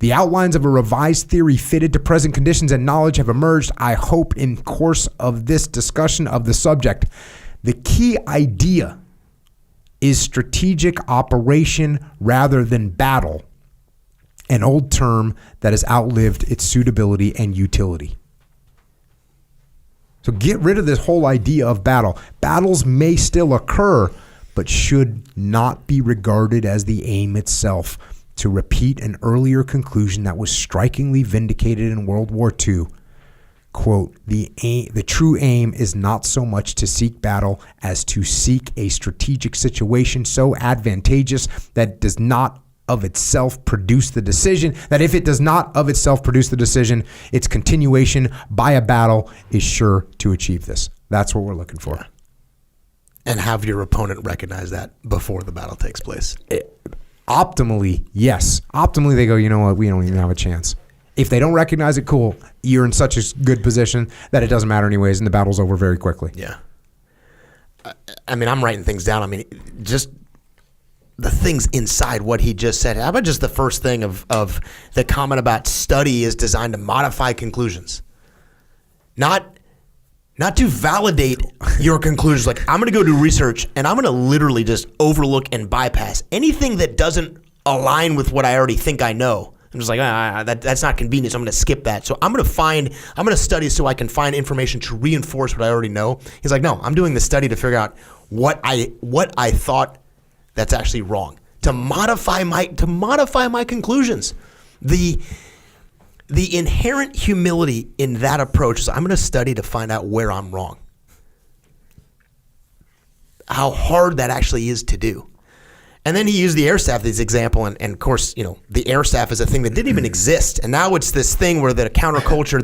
The outlines of a revised theory fitted to present conditions and knowledge have emerged, I hope, in course of this discussion of the subject. The key idea is strategic operation rather than battle, an old term that has outlived its suitability and utility. So get rid of this whole idea of battle. Battles may still occur, but should not be regarded as the aim itself. To repeat an earlier conclusion that was strikingly vindicated in World War II, quote, the true aim is not so much to seek battle as to seek a strategic situation so advantageous that it does not of itself produce the decision, that if it does not of itself produce the decision, its continuation by a battle is sure to achieve this. That's what we're looking for. And have your opponent recognize that before the battle takes place. Optimally, yes. Optimally, they go, you know what, we don't even have a chance. If they don't recognize it, cool. You're in such a good position that it doesn't matter anyways, and the battle's over very quickly. Yeah. I mean, I'm writing things down. I mean, just the things inside what he just said. How about just the first thing of the comment about study is designed to modify conclusions? Not to validate your conclusions. Like, I'm going to go do research, and I'm going to literally just overlook and bypass anything that doesn't align with what I already think I know. I'm just like, that's not convenient, so I'm going to skip that. So I'm going to study so I can find information to reinforce what I already know. He's like, no, I'm doing the study to figure out what I thought that's actually wrong, to modify my conclusions. The inherent humility in that approach is I'm going to study to find out where I'm wrong. How hard that actually is to do. And then he used the air staff as an example, and of course, you know, the air staff is a thing that didn't even exist, and now it's this thing where the counterculture,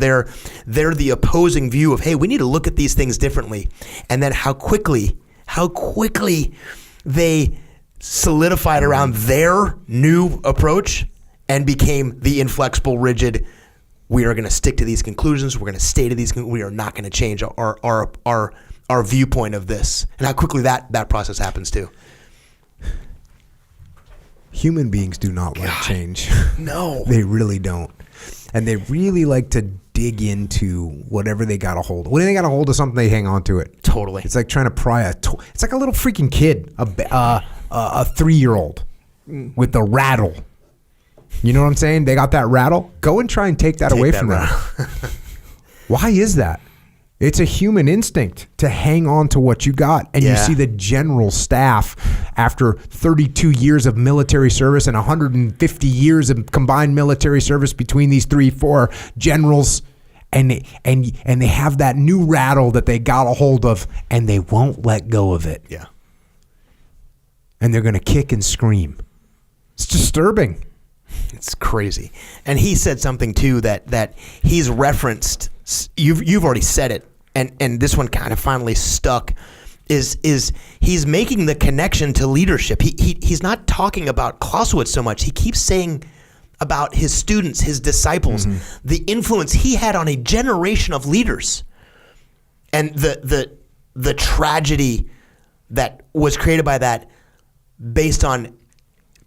they're the opposing view of, hey, we need to look at these things differently, and then how quickly they solidified around their new approach and became the inflexible, rigid. We are going to stick to these conclusions. We're going to stay to these. We are not going to change our viewpoint of this, and how quickly that process happens too. Human beings do not like change. No. They really don't. And they really like to dig into whatever they got a hold of. When they got a hold of something, they hang on to it. Totally. It's like trying to pry a toy. It's like a little freaking kid, a 3-year-old with a rattle. You know what I'm saying? They got that rattle. Go and try and take that away from them. Why is that? It's a human instinct to hang on to what you got. And you see the general staff after 32 years of military service and 150 years of combined military service between these 3-4 generals. And they have that new rattle that they got a hold of, and they won't let go of it. Yeah. And they're going to kick and scream. It's disturbing. It's crazy. And he said something too that he's referenced. You've already said it, and this one kind of finally stuck. Is he's making the connection to leadership. He's not talking about Clausewitz so much. He keeps saying about his students, his disciples, the influence he had on a generation of leaders, and the tragedy that was created by that, based on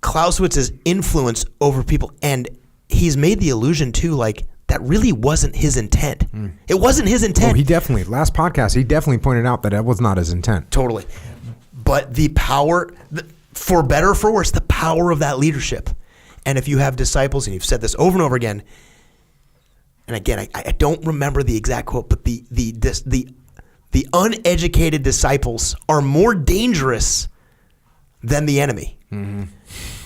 Clausewitz's influence over people. And he's made the allusion too, like, that really wasn't his intent. It wasn't his intent. Oh, he definitely, last podcast, he definitely pointed out that was not his intent. Totally. But the power, for better or for worse, the power of that leadership. And if you have disciples, and you've said this over and over again, and again, I don't remember the exact quote, but the uneducated disciples are more dangerous than the enemy.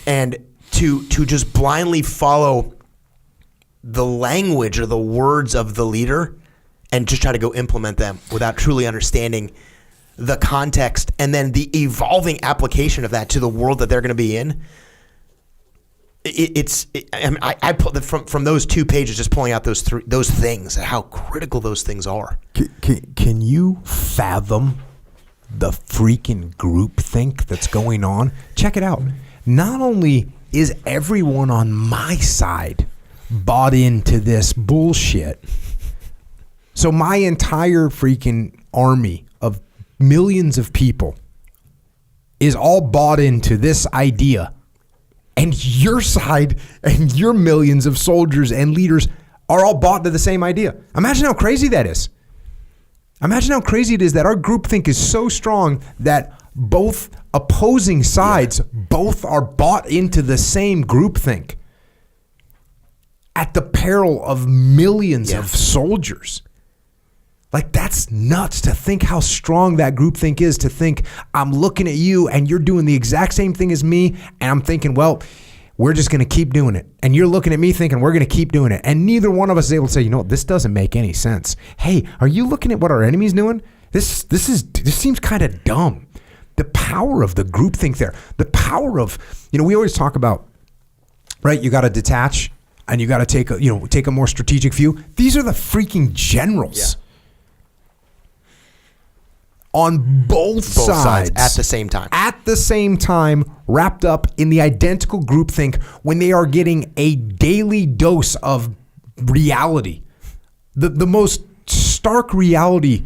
And to just blindly follow the language or the words of the leader and just try to go implement them without truly understanding the context and then the evolving application of that to the world that they're going to be in. I put from those 2 pages, just pulling out those things, how critical those things are. Can you fathom the freaking groupthink that's going on? Check it out. Not only is everyone on my side bought into this bullshit, so my entire freaking army of millions of people is all bought into this idea And your side and your millions of soldiers and leaders are all bought into the same idea. Imagine how crazy that is. Imagine how crazy it is that our groupthink is so strong that both opposing sides both are bought into the same groupthink at the peril of millions of soldiers. Like, that's nuts to think how strong that groupthink is, to think I'm looking at you and you're doing the exact same thing as me, and I'm thinking, well, we're just going to keep doing it. And you're looking at me thinking we're going to keep doing it. And neither one of us is able to say, you know what, this doesn't make any sense. Hey, are you looking at what our enemy's doing? This seems kind of dumb. The power of the groupthink there, the power of, we always talk about, right, you got to detach and you got to take a more strategic view. These are the freaking generals. Yeah. On both sides at the same time. At the same time, wrapped up in the identical groupthink when they are getting a daily dose of reality. The most stark reality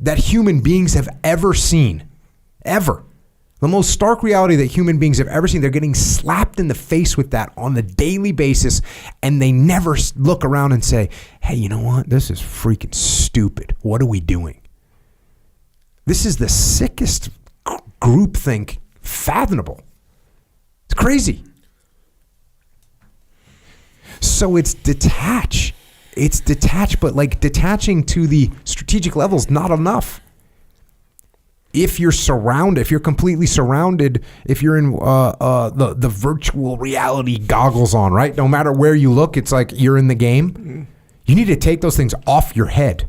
that human beings have ever seen. Ever. The most stark reality that human beings have ever seen. They're getting slapped in the face with that on the daily basis, and they never look around and say, hey, you know what? This is freaking stupid. What are we doing? This is the sickest groupthink fathomable. It's crazy. So it's detach. It's detach, but like detaching to the strategic level is not enough. If you're surrounded, if you're completely surrounded, if you're in the virtual reality goggles on, right? No matter where you look, it's like you're in the game. You need to take those things off your head.